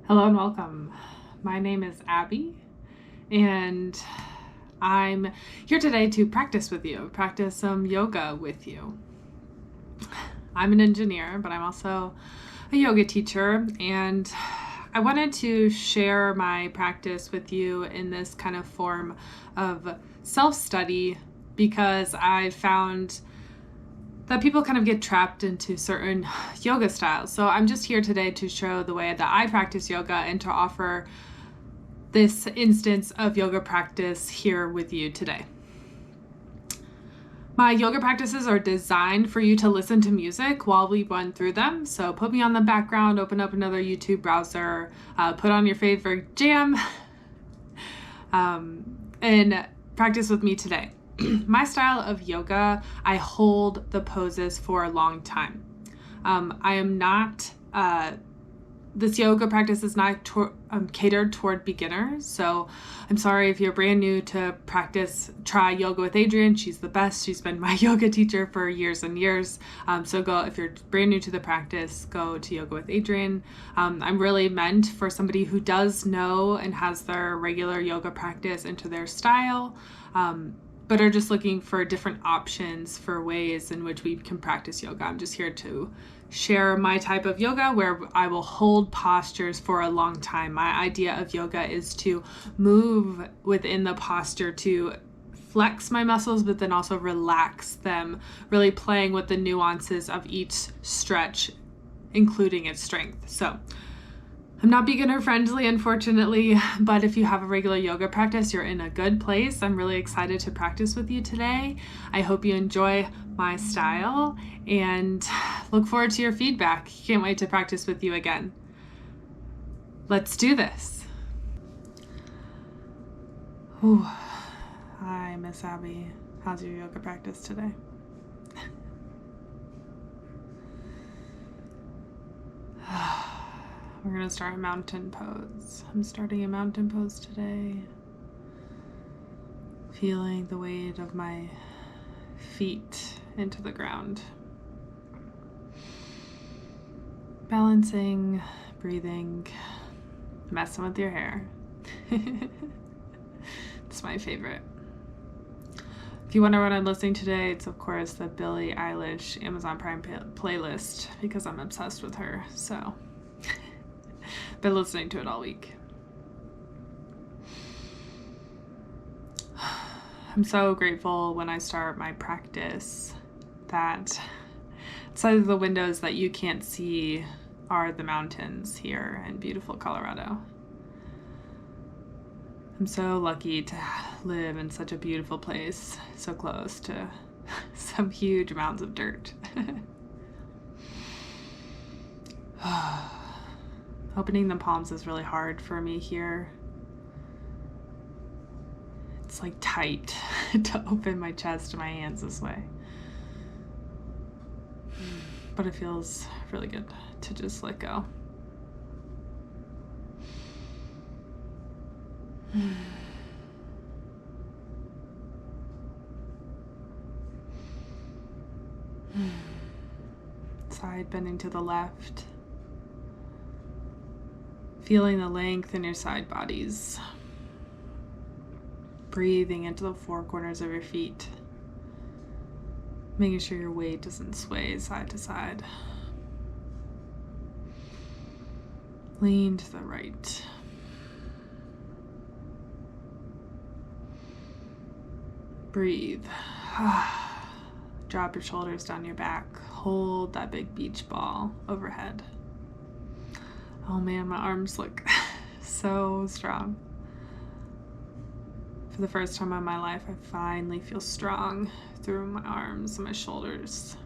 Hello and welcome. My name is Abby, and I'm here today to practice some yoga with you. I'm an engineer, but I'm also a yoga teacher, and I wanted to share my practice with you in this kind of form of self-study because I found that people kind of get trapped into certain yoga styles. So I'm just here today to show the way that I practice yoga and to offer this instance of yoga practice here with you today. My yoga practices are designed for you to listen to music while we run through them. So put me on the background, open up another YouTube browser, put on your favorite jam, and practice with me today. My style of yoga, I hold the poses for a long time. I am not, this yoga practice is not catered toward beginners. So I'm sorry if you're brand new to try yoga with Adriene. She's the best. She's been my yoga teacher for years and years. If you're brand new to the practice, go to yoga with Adriene. I'm really meant for somebody who does know and has their regular yoga practice into their style. But are just looking for different options for ways in which we can practice yoga. I'm just here to share my type of yoga where I will hold postures for a long time. My idea of yoga is to move within the posture to flex my muscles, but then also relax them, really playing with the nuances of each stretch, including its strength. So I'm not beginner friendly, unfortunately, but if you have a regular yoga practice, you're in a good place. I'm really excited to practice with you today. I hope you enjoy my style and look forward to your feedback. Can't wait to practice with you again. Let's do this. Ooh. Hi, Miss Abby. How's your yoga practice today? We're going to start a mountain pose. I'm starting a mountain pose today. Feeling the weight of my feet into the ground. Balancing, breathing, messing with your hair. It's my favorite. If you wonder what I'm listening today, it's of course the Billie Eilish Amazon Prime playlist because I'm obsessed with her. So been listening to it all week. I'm so grateful when I start my practice that outside of the windows that you can't see are the mountains here in beautiful Colorado. I'm so lucky to live in such a beautiful place, so close to some huge mounds of dirt. Opening the palms is really hard for me here. It's like tight to open my chest and my hands this way. But it feels really good to just let go. Side bending to the left. Feeling the length in your side bodies. Breathing into the four corners of your feet. Making sure your weight doesn't sway side to side. Lean to the right. Breathe. Drop your shoulders down your back. Hold that big beach ball overhead. Oh man, my arms look so strong. For the first time in my life, I finally feel strong through my arms and my shoulders.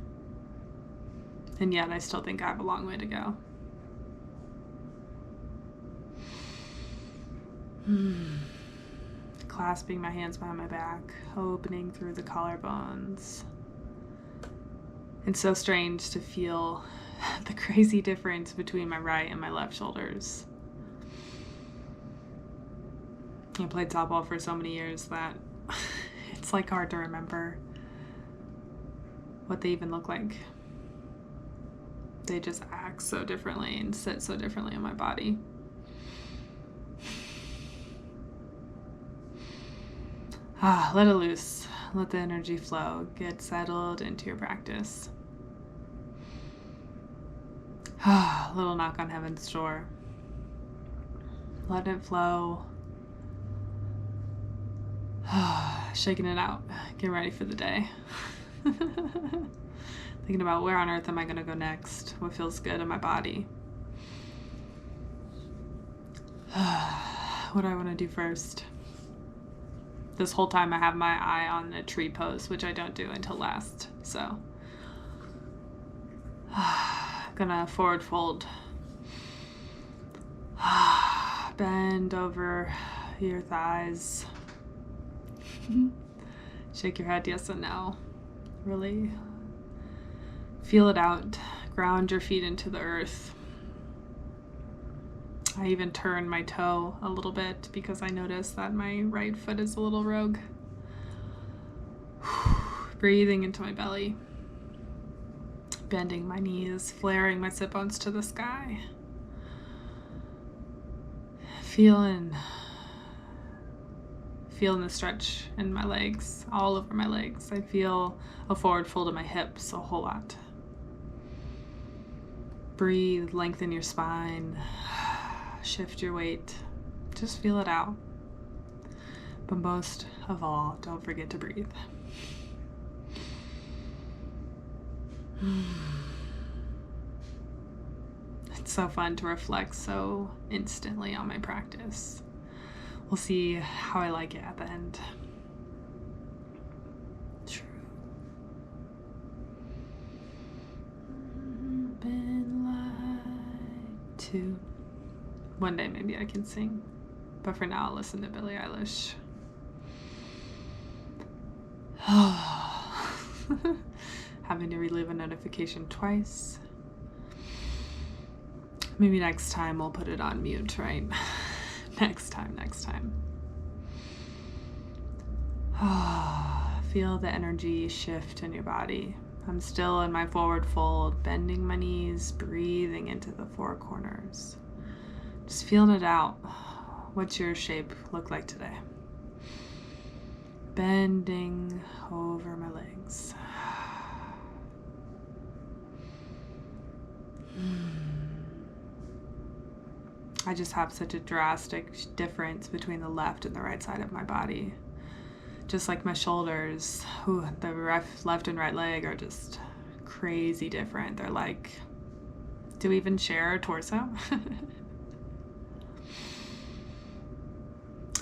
And yet I still think I have a long way to go. Clasping my hands behind my back, opening through the collarbones. It's so strange to feel the crazy difference between my right and my left shoulders. I played softball for so many years that it's like hard to remember what they even look like. They just act so differently and sit so differently in my body. Let it loose. Let the energy flow. Get settled into your practice. Little knock on heaven's door. Let it flow. Shaking it out. Get ready for the day. Thinking about where on earth am I going to go next? What feels good in my body? What do I want to do first? This whole time I have my eye on a tree pose, which I don't do until last. So, gonna forward fold. Bend over your thighs. Shake your head yes and no. Really feel it out. Ground your feet into the earth. I even turn my toe a little bit because I notice that my right foot is a little rogue. Breathing into my belly. Bending my knees, flaring my sit bones to the sky. Feeling the stretch in my legs, all over my legs. I feel a forward fold in my hips a whole lot. Breathe, lengthen your spine. Shift your weight. Just feel it out. But most of all, don't forget to breathe. It's so fun to reflect so instantly on my practice. We'll see how I like it at the end. True. Been lied to. One day maybe I can sing, but for now I'll listen to Billie Eilish. Having to relive a notification twice. Maybe next time we'll put it on mute, right? Next time. Feel the energy shift in your body. I'm still in my forward fold, bending my knees, breathing into the four corners. Just feeling it out. What's your shape look like today? Bending over my legs. I just have such a drastic difference between the left and the right side of my body. Just like my shoulders, the left and right leg are just crazy different. They're like, do we even share a torso?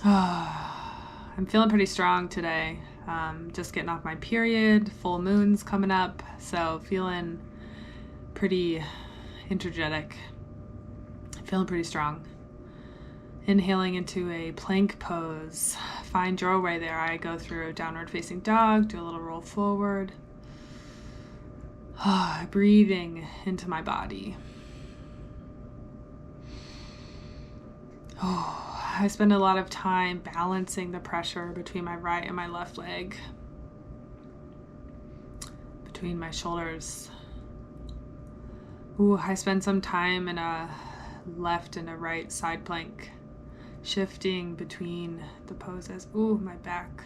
I'm feeling pretty strong today. Just getting off my period, full moon's coming up, so feeling pretty energetic. Feeling pretty strong. Inhaling into a plank pose. Find your way there. I go through downward facing dog, do a little roll forward. Breathing into my body. I spend a lot of time balancing the pressure between my right and my left leg, between my shoulders. I spend some time in a left and a right side plank, shifting between the poses. My back.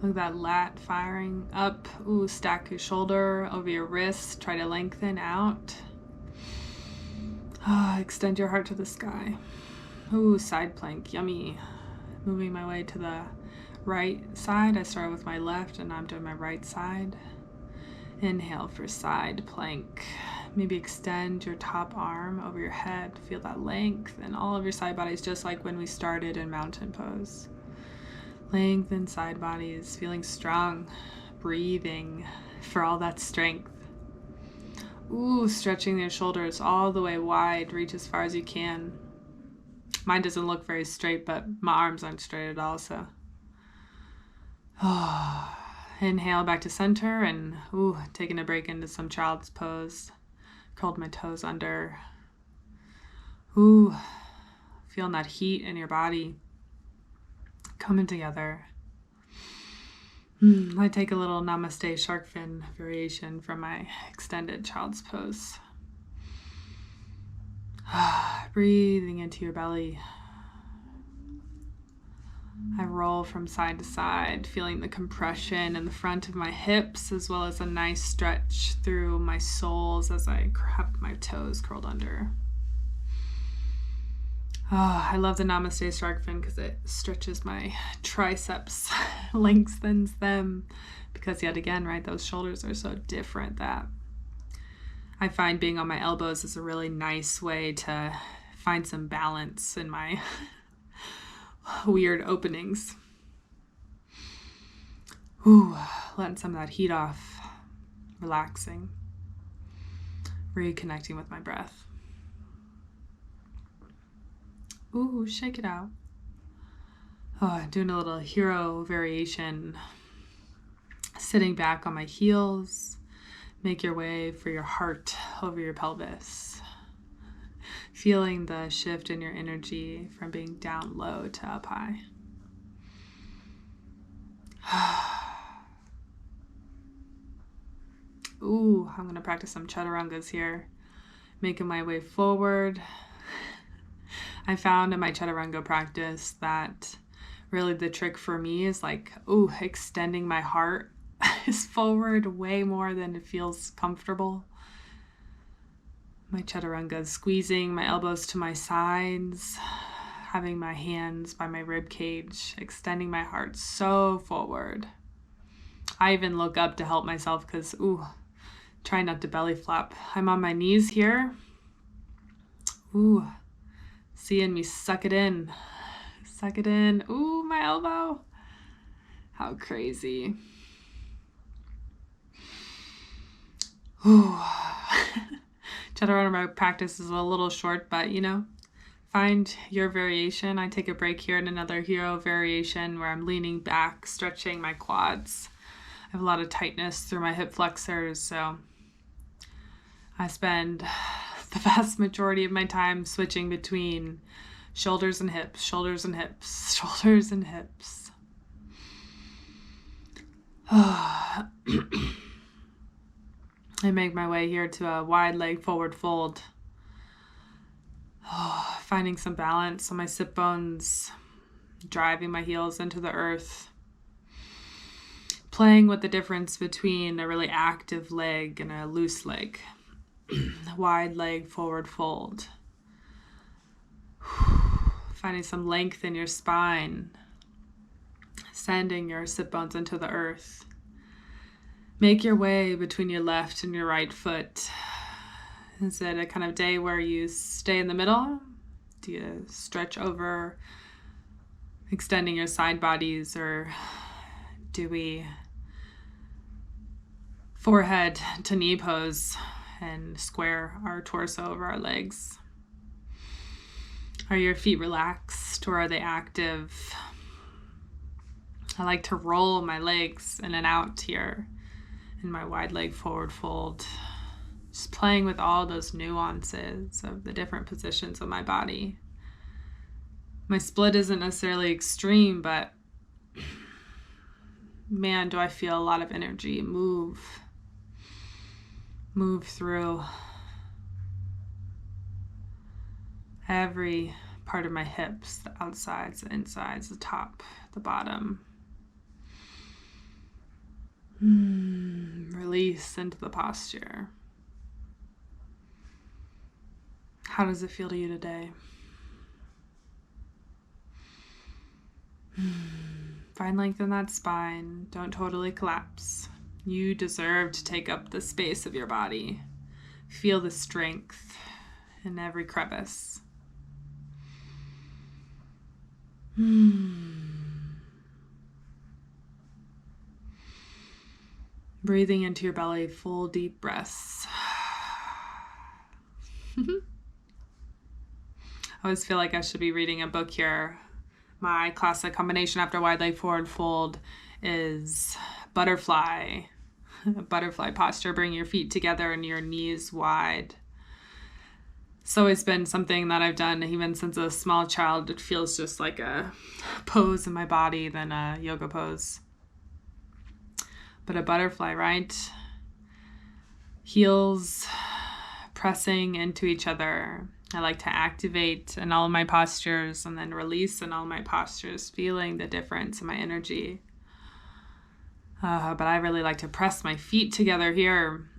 Look at that lat firing up. Stack your shoulder over your wrist. Try to lengthen out. Extend your heart to the sky. Side plank, yummy. Moving my way to the right side. I start with my left and I'm doing my right side. Inhale for side plank. Maybe extend your top arm over your head. Feel that length in all of your side bodies, just like when we started in mountain pose. Lengthen side bodies, feeling strong, breathing for all that strength. Stretching your shoulders all the way wide. Reach as far as you can. Mine doesn't look very straight, but my arms aren't straight at all, so. Inhale back to center and taking a break into some child's pose. Curled my toes under. Feeling that heat in your body coming together. I take a little namaste shark fin variation from my extended child's pose. Breathing into your belly. I roll from side to side, feeling the compression in the front of my hips, as well as a nice stretch through my soles as I have my toes curled under. Oh, I love the Namaste Shark Fin because it stretches my triceps, lengthens them, because yet again, right, those shoulders are so different that I find being on my elbows is a really nice way to find some balance in my weird openings. Ooh, letting some of that heat off, relaxing, reconnecting with my breath. Ooh, shake it out. Oh, doing a little hero variation, sitting back on my heels. Make your way for your heart over your pelvis. Feeling the shift in your energy from being down low to up high. Ooh, I'm going to practice some chaturangas here. Making my way forward. I found in my chaturanga practice that really the trick for me is extending my heart is forward way more than it feels comfortable. My chaturanga is squeezing my elbows to my sides, having my hands by my rib cage, extending my heart so forward. I even look up to help myself because, try not to belly flop. I'm on my knees here. Seeing me suck it in. Suck it in. Ooh, my elbow. How crazy. Ooh. Chaturanga practice is a little short, but find your variation. I take a break here in another hero variation where I'm leaning back, stretching my quads. I have a lot of tightness through my hip flexors, so I spend the vast majority of my time switching between shoulders and hips, shoulders and hips, shoulders and hips. I make my way here to a wide leg forward fold. Finding some balance on my sit bones, driving my heels into the earth. Playing with the difference between a really active leg and a loose leg. Wide leg forward fold. Finding some length in your spine. Sending your sit bones into the earth. Make your way between your left and your right foot. Is it a kind of day where you stay in the middle? Do you stretch over, extending your side bodies, or do we forehead to knee pose and square our torso over our legs? Are your feet relaxed or are they active? I like to roll my legs in and out here in my wide leg forward fold. Just playing with all those nuances of the different positions of my body. My split isn't necessarily extreme, but man, do I feel a lot of energy move through every part of my hips, the outsides, the insides, the top, the bottom. Release into the posture. How does it feel to you today? Find length in that spine. Don't totally collapse. You deserve to take up the space of your body. Feel the strength in every crevice. Breathing into your belly, full deep breaths. I always feel like I should be reading a book here. My classic combination after wide leg forward fold is butterfly. Butterfly posture. Bring your feet together and your knees wide. It's always been something that I've done even since a small child. It feels just like a pose in my body than a yoga pose. But a butterfly, right? Heels pressing into each other. I like to activate in all of my postures and then release in all my postures, feeling the difference in my energy. But I really like to press my feet together here,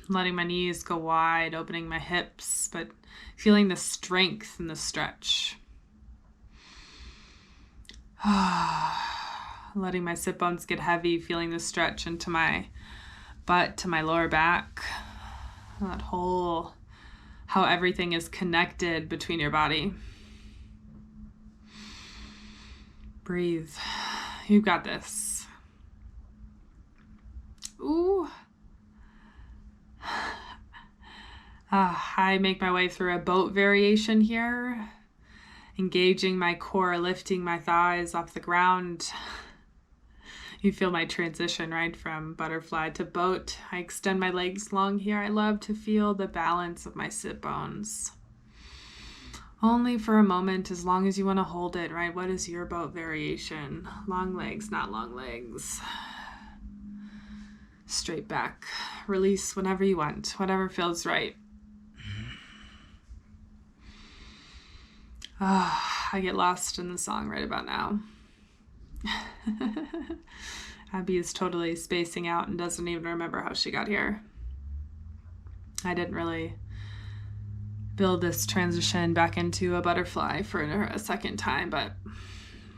letting my knees go wide, opening my hips, but feeling the strength and the stretch. Letting my sit bones get heavy, feeling the stretch into my butt, to my lower back. That whole, how everything is connected between your body. Breathe. You've got this. Ooh. I make my way through a boat variation here, engaging my core, lifting my thighs off the ground. You feel my transition, right, from butterfly to boat. I extend my legs long here. I love to feel the balance of my sit bones. Only for a moment, as long as you want to hold it, right? What is your boat variation? Long legs, not long legs. Straight back. Release whenever you want, whatever feels right. I get lost in the song right about now. Abby is totally spacing out and doesn't even remember how she got here. I didn't really build this transition back into a butterfly for a second time, but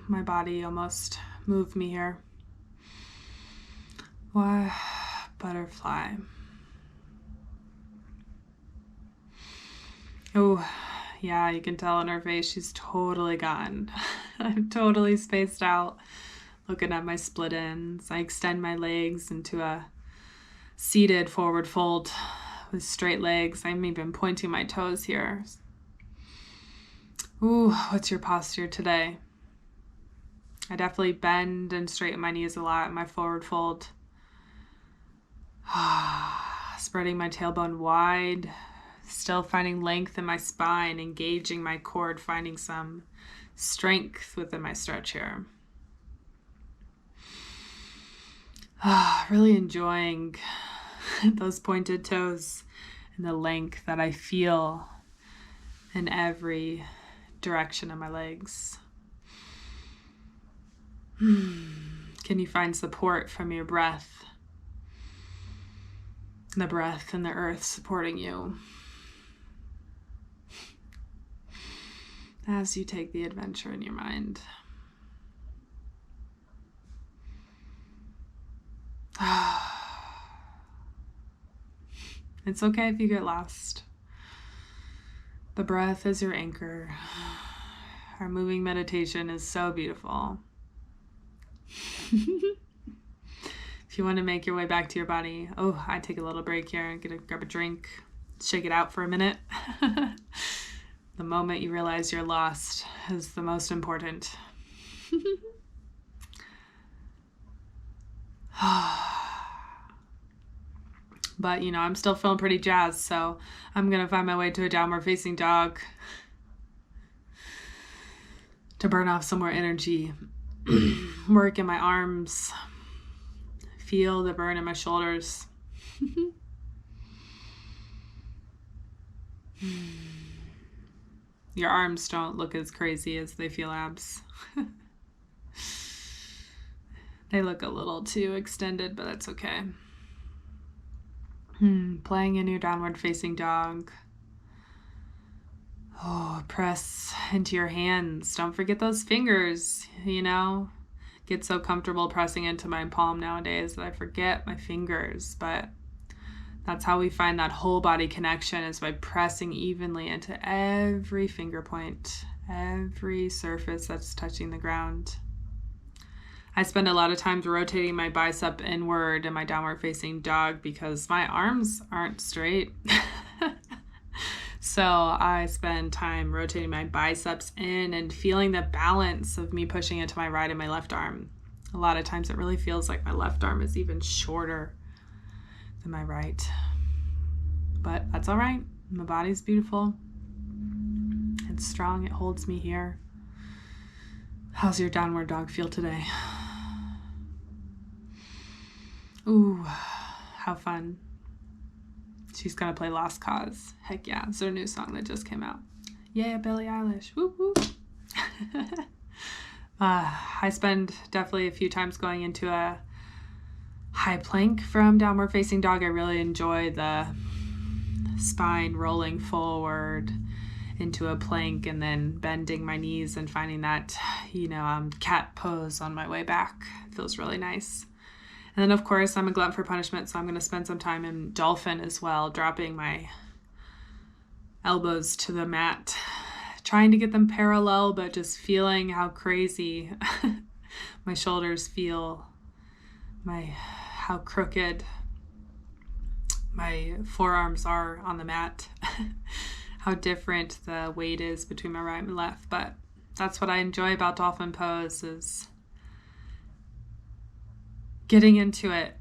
my body almost moved me here. Why, butterfly. Oh, yeah, you can tell on her face she's totally gone. I'm totally spaced out, looking at my split ends. I extend my legs into a seated forward fold with straight legs. I'm even pointing my toes here. Ooh, what's your posture today? I definitely bend and straighten my knees a lot in my forward fold. Spreading my tailbone wide. Still finding length in my spine, engaging my cord, finding some strength within my stretch here. Really enjoying those pointed toes and the length that I feel in every direction of my legs. Can you find support from your breath? The breath and the earth supporting you as you take the adventure in your mind. It's okay if you get lost. The breath is your anchor. Our moving meditation is so beautiful. If you want to make your way back to your body, I take a little break here and grab a drink, shake it out for a minute. The moment you realize you're lost is the most important. But, I'm still feeling pretty jazzed, so I'm going to find my way to a downward facing dog to burn off some more energy. Work in my arms. Feel the burn in my shoulders. Your arms don't look as crazy as they feel abs. They look a little too extended, but that's okay. Playing in your downward facing dog. Press into your hands. Don't forget those fingers, Get so comfortable pressing into my palm nowadays that I forget my fingers, but that's how we find that whole body connection, is by pressing evenly into every finger point, every surface that's touching the ground. I spend a lot of times rotating my bicep inward in my downward facing dog because my arms aren't straight. So I spend time rotating my biceps in and feeling the balance of me pushing into my right and my left arm. A lot of times it really feels like my left arm is even shorter than my right. But that's all right. My body's beautiful. It's strong. It holds me here. How's your downward dog feel today? Ooh, how fun. She's going to play Lost Cause. Heck yeah. It's her new song that just came out. Yeah, Billie Eilish. Whoop, whoop. I spend definitely a few times going into a high plank from downward facing dog. I really enjoy the spine rolling forward into a plank and then bending my knees and finding that, cat pose on my way back. It feels really nice. And then, of course, I'm a glutton for punishment, so I'm going to spend some time in dolphin as well, dropping my elbows to the mat, trying to get them parallel, but just feeling how crazy my shoulders feel, how crooked my forearms are on the mat, how different the weight is between my right and left. But that's what I enjoy about dolphin pose, is getting into it.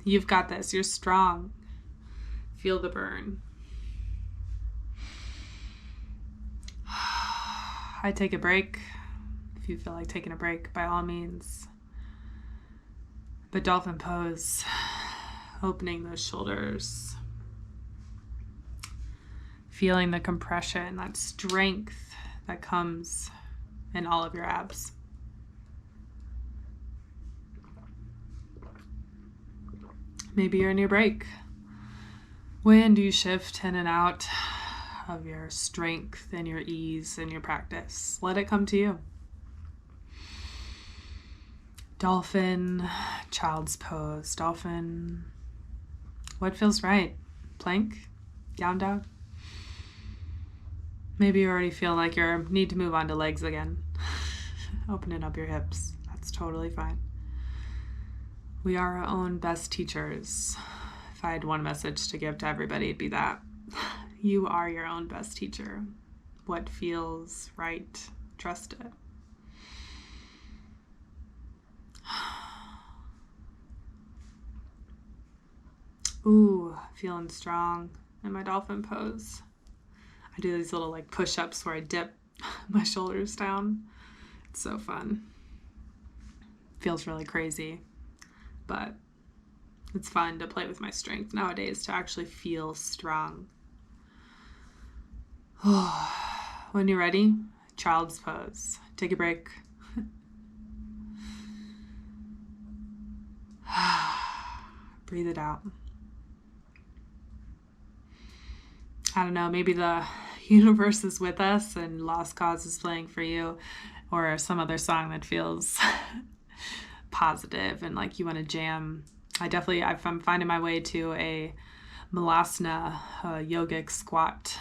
You've got this. You're strong. Feel the burn. I take a break. If you feel like taking a break, by all means. But dolphin pose, opening those shoulders, feeling the compression, that strength that comes in all of your abs. Maybe you're in your break. When do you shift in and out of your strength and your ease and your practice? Let it come to you. Dolphin, child's pose, dolphin. What feels right? Plank, down dog. Maybe you already feel like you need to move on to legs again. Opening up your hips. That's totally fine. We are our own best teachers. If I had one message to give to everybody, it'd be that. You are your own best teacher. What feels right, trust it. Ooh, feeling strong in my dolphin pose. I do these little push-ups where I dip my shoulders down. It's so fun. Feels really crazy, but it's fun to play with my strength nowadays, to actually feel strong. When you're ready, child's pose. Take a break. Breathe it out. I don't know, maybe the universe is with us and Lost Cause is playing for you, or some other song that feels positive and like you want to jam. I'm finding my way to a Malasana, yogic squat.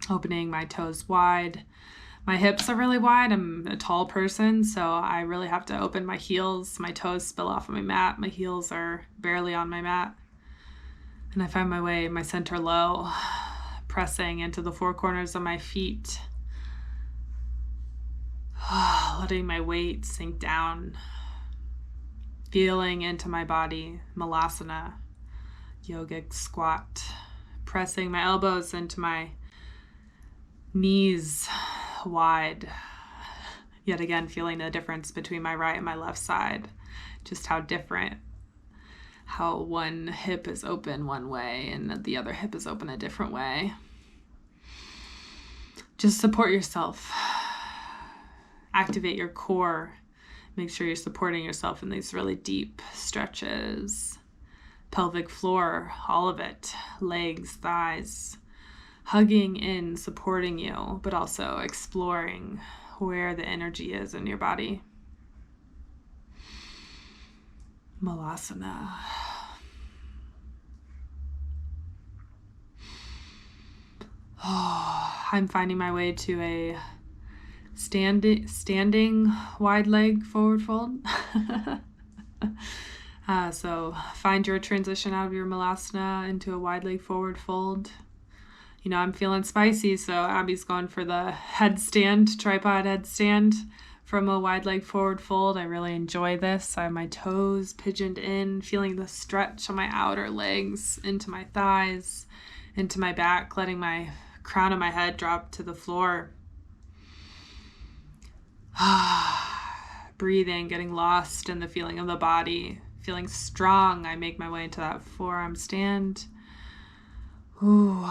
Opening my toes wide. My hips are really wide. I'm a tall person, so I really have to open my heels. My toes spill off of my mat. My heels are barely on my mat. And I find my way, my center low, pressing into the four corners of my feet. Letting my weight sink down. Feeling into my body, Malasana, yogic squat. Pressing my elbows into my knees wide. Yet again, feeling the difference between my right and my left side. Just how different. How one hip is open one way and the other hip is open a different way. Just support yourself. Activate your core. Make sure you're supporting yourself in these really deep stretches. Pelvic floor, all of it. Legs, thighs. Hugging in, supporting you, but also exploring where the energy is in your body. Malasana. I'm finding my way to a standing wide leg forward fold. So find your transition out of your Malasana into a wide leg forward fold. I'm feeling spicy, so Abby's going for the headstand, tripod headstand from a wide leg forward fold. I really enjoy this. I have my toes pigeoned in, feeling the stretch on my outer legs, into my thighs, into my back, letting my crown of my head drop to the floor. Breathing, getting lost in the feeling of the body, Feeling strong, I make my way into that forearm stand. Ooh.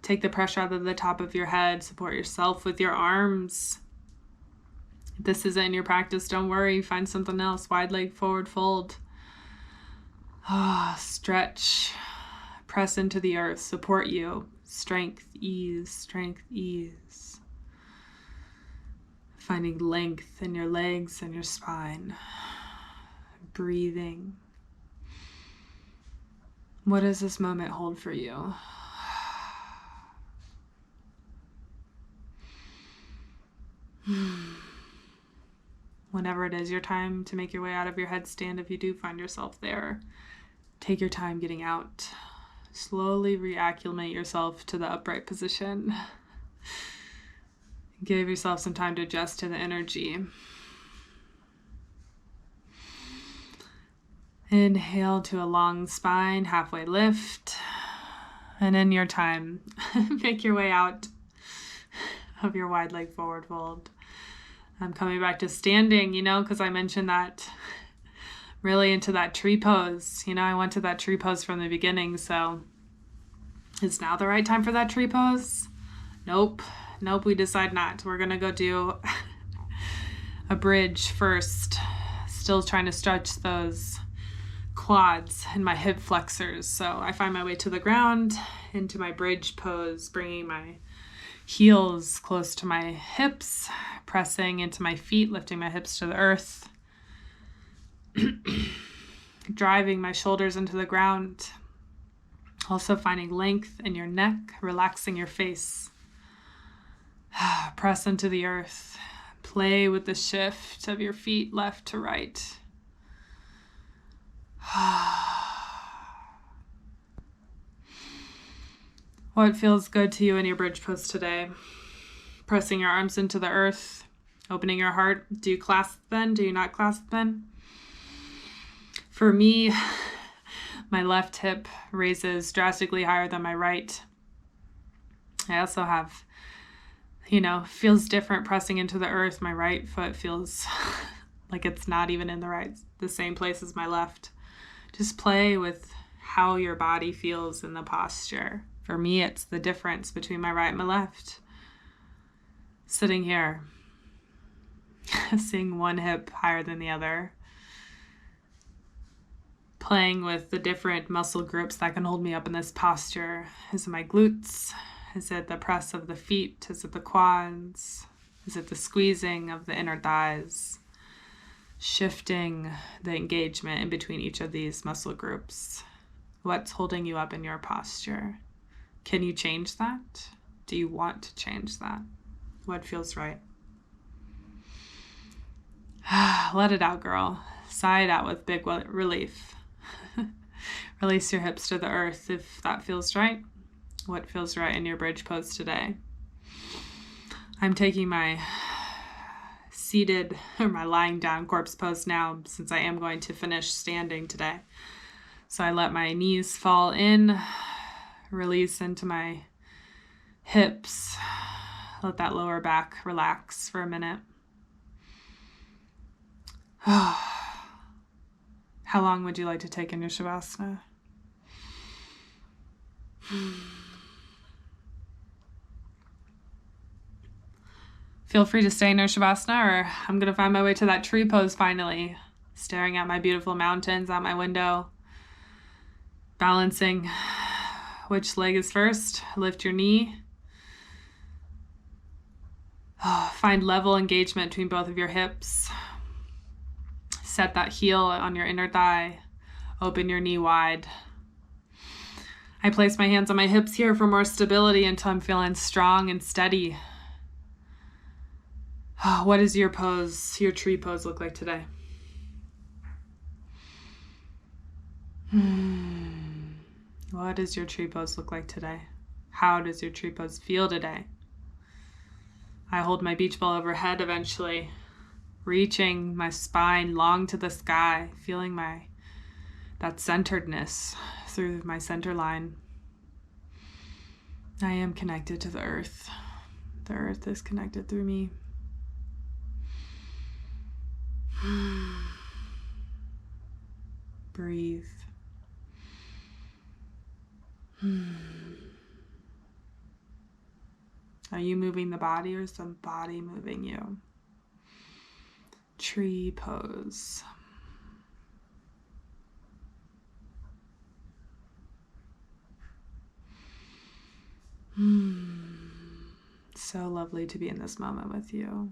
Take the pressure out of the top of your head. Support yourself with your arms. If this isn't in your practice, don't worry. Find something else. Wide leg forward fold. Stretch. Press into the earth. Support you. Strength, ease, strength, ease. Finding length in your legs and your spine. Breathing. What does this moment hold for you? Whenever it is your time to make your way out of your headstand, if you do find yourself there, take your time getting out. Slowly reacclimate yourself to the upright position. Give yourself some time to adjust to the energy. Inhale to a long spine, halfway lift. And in your time, make your way out of your wide leg forward fold. I'm coming back to standing, because I mentioned that really into that tree pose. I went to that tree pose from the beginning, so is now the right time for that tree pose? Nope, we decide not. We're going to go do a bridge first. Still trying to stretch those quads and my hip flexors. So I find my way to the ground into my bridge pose, bringing my heels close to my hips, pressing into my feet, lifting my hips to the earth, driving my shoulders into the ground. Also finding length in your neck, relaxing your face. Press into the earth. Play with the shift of your feet left to right. What feels good to you in your bridge pose today? Pressing your arms into the earth, opening your heart. Do you clasp then? Do you not clasp then? For me, my left hip raises drastically higher than my right. I also have, feels different pressing into the earth. My right foot feels like it's not even in the same place as my left. Just play with how your body feels in the posture. For me, it's the difference between my right and my left. Sitting here, seeing one hip higher than the other. Playing with the different muscle groups that can hold me up in this posture. Is it my glutes? Is it the press of the feet? Is it the quads? Is it the squeezing of the inner thighs? Shifting the engagement in between each of these muscle groups. What's holding you up in your posture? Can you change that? Do you want to change that? What feels right? Let it out, girl. Sigh it out with big relief. Release your hips to the earth if that feels right. What feels right in your bridge pose today? I'm taking my seated or my lying down corpse pose now, since I am going to finish standing today. So I let my knees fall in, release into my hips. Let that lower back relax for a minute. How long would you like to take in your Shavasana? Feel free to stay in your Shavasana, or I'm going to find my way to that tree pose finally, staring at my beautiful mountains out my window, balancing which leg is first. Lift your knee. Find level engagement between both of your hips. Set that heel on your inner thigh. Open your knee wide. I place my hands on my hips here for more stability until I'm feeling strong and steady. What does your tree pose look like today? What does your tree pose look like today? How does your tree pose feel today? I hold my beach ball overhead eventually, reaching my spine long to the sky, feeling that centeredness through my center line. I am connected to the earth. The earth is connected through me. Breathe. Are you moving the body or is the body moving you? Tree pose. So lovely to be in this moment with you.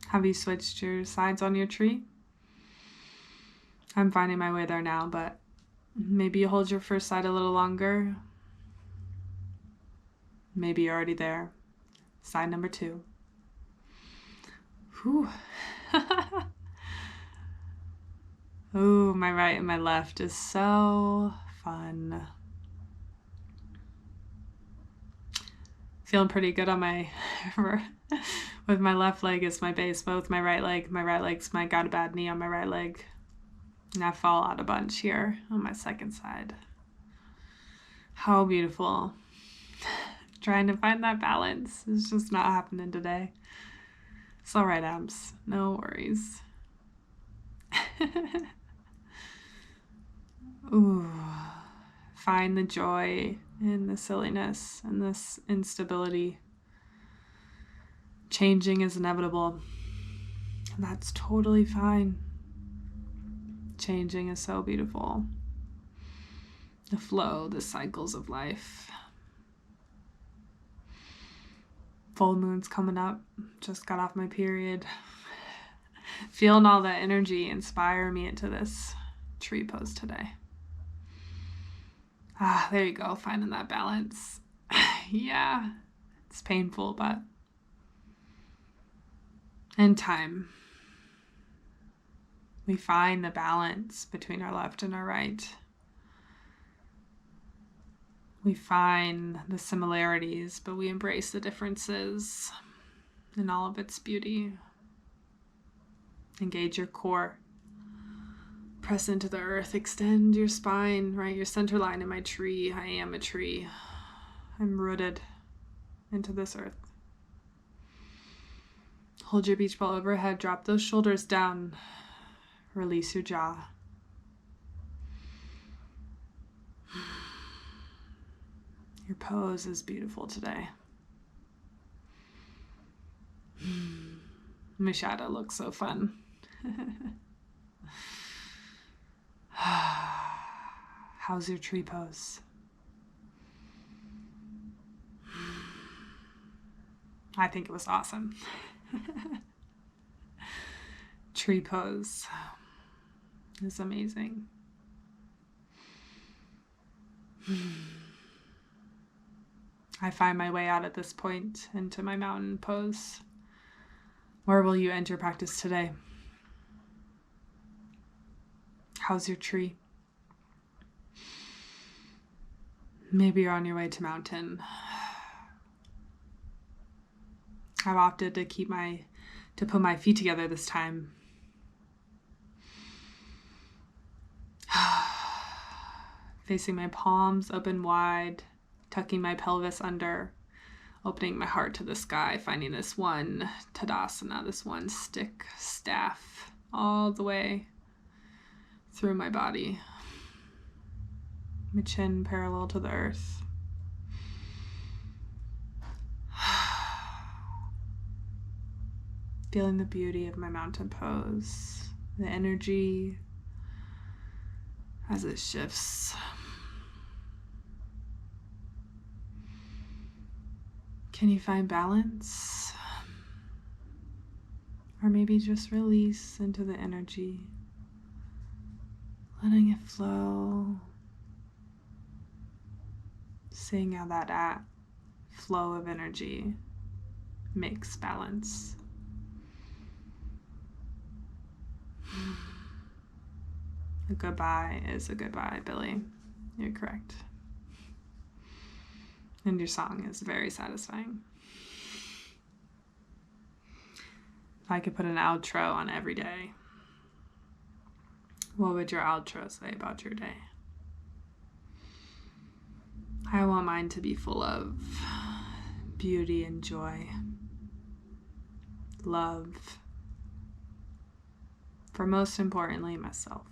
Have you switched your sides on your tree? I'm finding my way there now, but maybe you hold your first side a little longer. Maybe you're already there. Side number 2. Whew. Ooh, my right and my left is so fun. Feeling pretty good on my with my left leg is my base, but with my right leg's my got a bad knee on my right leg. And I fall out a bunch here on my second side. How beautiful. Trying to find that balance. It's just not happening today. It's all right, Abs. No worries. Ooh. Find the joy in the silliness and this instability. Changing is inevitable. And that's totally fine. Changing is so beautiful. The flow, the cycles of life. Full moon's coming up. Just got off my period. Feeling all that energy inspire me into this tree pose today. There you go, finding that balance. Yeah, it's painful, but in time, we find the balance between our left and our right. We find the similarities, but we embrace the differences in all of its beauty. Engage your core. Press into the earth. Extend your spine, right? Your center line in my tree. I am a tree. I'm rooted into this earth. Hold your beach ball overhead. Drop those shoulders down. Release your jaw. Your pose is beautiful today. My shadow looks so fun. How's your tree pose? I think it was awesome. Tree pose is amazing. I find my way out at this point into my mountain pose. Where will you end your practice today? How's your tree? Maybe you're on your way to mountain. I've opted to put my feet together this time. Facing my palms open wide, tucking my pelvis under, opening my heart to the sky, finding this one Tadasana, this one staff, all the way through my body. My chin parallel to the earth. Feeling the beauty of my mountain pose, the energy as it shifts. Can you find balance? Or maybe just release into the energy, letting it flow. Seeing how that flow of energy makes balance. A goodbye is a goodbye, Billy. You're correct. And your song is very satisfying. If I could put an outro on every day, what would your outro say about your day? I want mine to be full of beauty and joy, love, for most importantly, myself.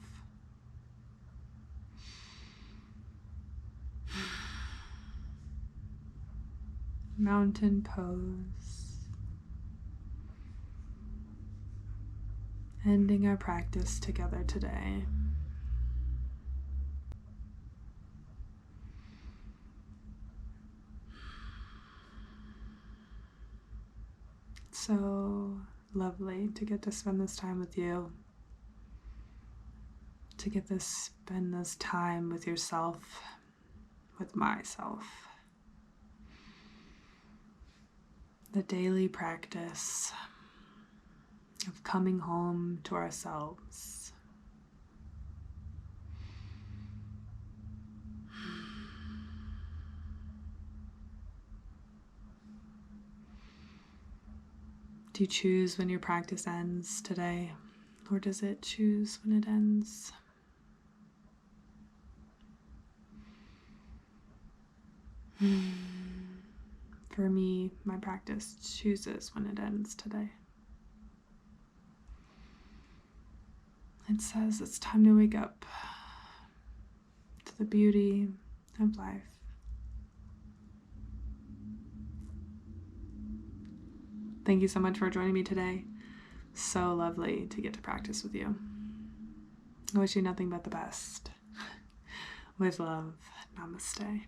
Mountain pose. Ending our practice together today. So lovely to get to spend this time with you, to get to spend this time with yourself, with myself. The daily practice of coming home to ourselves. Do you choose when your practice ends today, or does it choose when it ends? For me, my practice chooses when it ends today. It says it's time to wake up to the beauty of life. Thank you so much for joining me today. So lovely to get to practice with you. I wish you nothing but the best. With love, namaste.